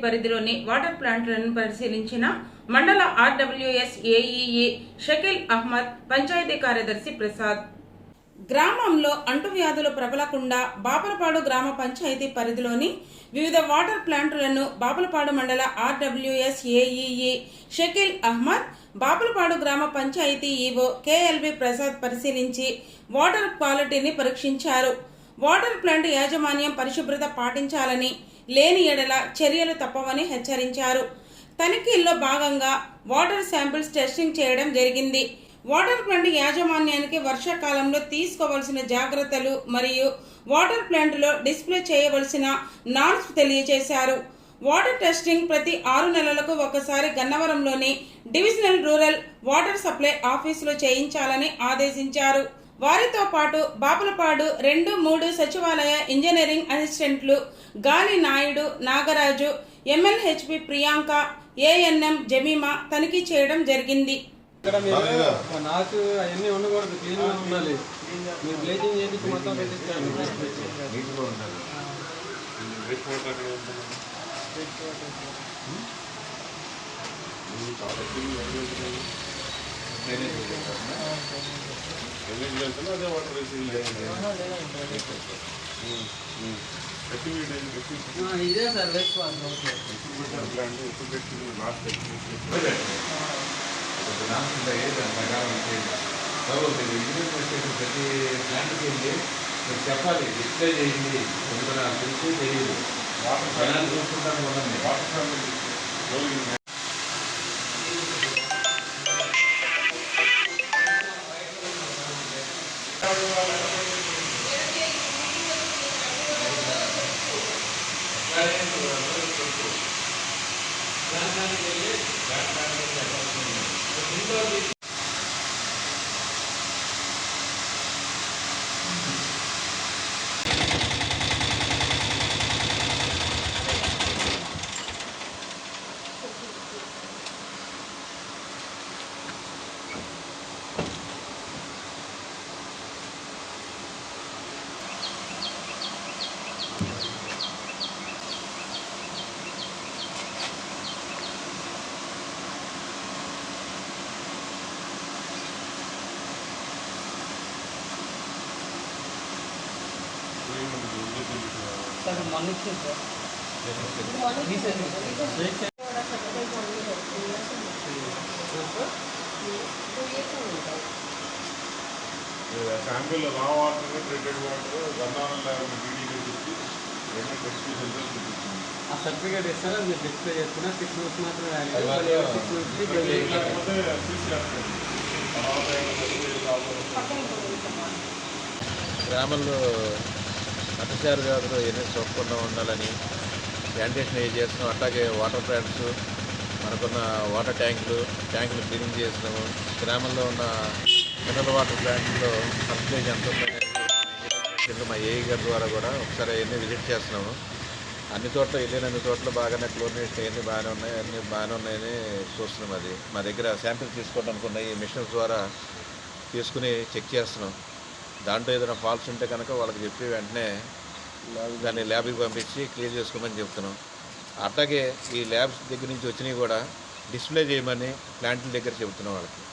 పరిధిలోని వాటర్ ప్లాంట్లను పరిశీలించిన మండల ఆర్డబ్ల్యూఎస్ ఏఈఈ షకీల్ అహ్మద్, పంచాయతీ కార్యదర్శి ప్రసాద్. గ్రామంలో అంటువ్యాధులు ప్రబలకుండా బాపులపాడు గ్రామ పంచాయతీ పరిధిలోని వివిధ వాటర్ ప్లాంట్లను బాపులపాడు మండల ఆర్డబ్ల్యూఎస్ ఏఈఈ షకీల్ అహ్మద్, బాపులపాడు గ్రామ పంచాయతీ ఈవో కేఎల్బి ప్రసాద్ పరిశీలించి వాటర్ క్వాలిటీని పరీక్షించారు. వాటర్ ప్లాంట్ యాజమాన్యం పరిశుభ్రత పాటించాలని, లేని ఎడల చర్యలు తప్పవని హెచ్చరించారు. తనిఖీల్లో భాగంగా వాటర్ శాంపిల్స్ టెస్టింగ్ చేయడం జరిగింది. వాటర్ ప్లాంట్ యాజమాన్యానికి వర్షాకాలంలో తీసుకోవలసిన జాగ్రత్తలు మరియు వాటర్ ప్లాంట్లో డిస్ప్లే చేయవలసిన నామ్స్ తెలియజేశారు. వాటర్ టెస్టింగ్ ప్రతి 6 నెలలకు ఒకసారి గన్నవరంలోని డివిజనల్ రూరల్ వాటర్ సప్లై ఆఫీసులో చేయించాలని ఆదేశించారు. వారితో పాటు బాపులపాడు 2, 3 సచివాలయ ఇంజనీరింగ్ అసిస్టెంట్లు గాలి Naidu, Nagaraju, MLHP Priyanka, ANM Jemimah తనిఖీ చేయడం జరిగింది. ఇక్కడ మీరు నాకు అవన్నీ ఉండకూడదు, క్లీన్గా ఉండాలి. మీరు బ్లీచింగ్ చేయించి మొత్తం పెట్టించాను. ఇదే సార్ వేస్ట్ ప్రతి ప్లాంట్కి వెళ్ళి మీరు చెప్పాలి, డిస్ప్లే చేయండి, తెలిసి చేయాలి. వాటర్ చూసుకుంటాను ఉండండి. Water sir morning sir sample రా వాటర్, ట్రీటెడ్ వాటర్, గన్నారం లేకుండా డీడీగా చెప్పి 2 టెస్ట్ రిజల్ట్స్ ఆ సర్టిఫికేట్ ఇస్తారా? మీరు డిస్ప్లే చేస్తున్నా 6 మంత్స్ మాత్రమే. గ్రామంలో అతిసార వ్యాధులు ఎన్ని సోకకుండా ఉండాలని శానిటేషన్ చేస్తున్నాం. అట్లాగే వాటర్ ప్లాంట్స్, మనకున్న వాటర్ ట్యాంకులు క్లీనింగ్ చేస్తున్నాము. గ్రామంలో ఉన్న మినరల్ వాటర్ ప్లాంట్లో పర్సంటేజ్ ఎంత ఉందని మా ఏఈ గారి ద్వారా కూడా ఒకసారి అవన్నీ విజిట్ చేస్తున్నాము. అన్ని చోట్ల వెళ్ళిన చోట్ల బాగానే క్లోరినేషన్ అన్నీ బాగానే ఉన్నాయని చూస్తున్నాం. అది మా దగ్గర శాంపిల్స్ తీసుకోవడానికి ఉన్నాయి. ఈ మిషన్స్ ద్వారా తీసుకుని చెక్ చేస్తున్నాం. దాంట్లో ఏదైనా ఫాల్స్ ఉంటే కనుక వాళ్ళకి చెప్పి వెంటనే దాన్ని ల్యాబ్కి పంపించి క్లియర్ చేసుకోమని చెప్తున్నాం. అట్లాగే ఈ ల్యాబ్స్ దగ్గర నుంచి వచ్చినవి కూడా డిస్ప్లే చేయమని ప్లాంట్ల దగ్గర చెబుతున్నాం వాళ్ళకి.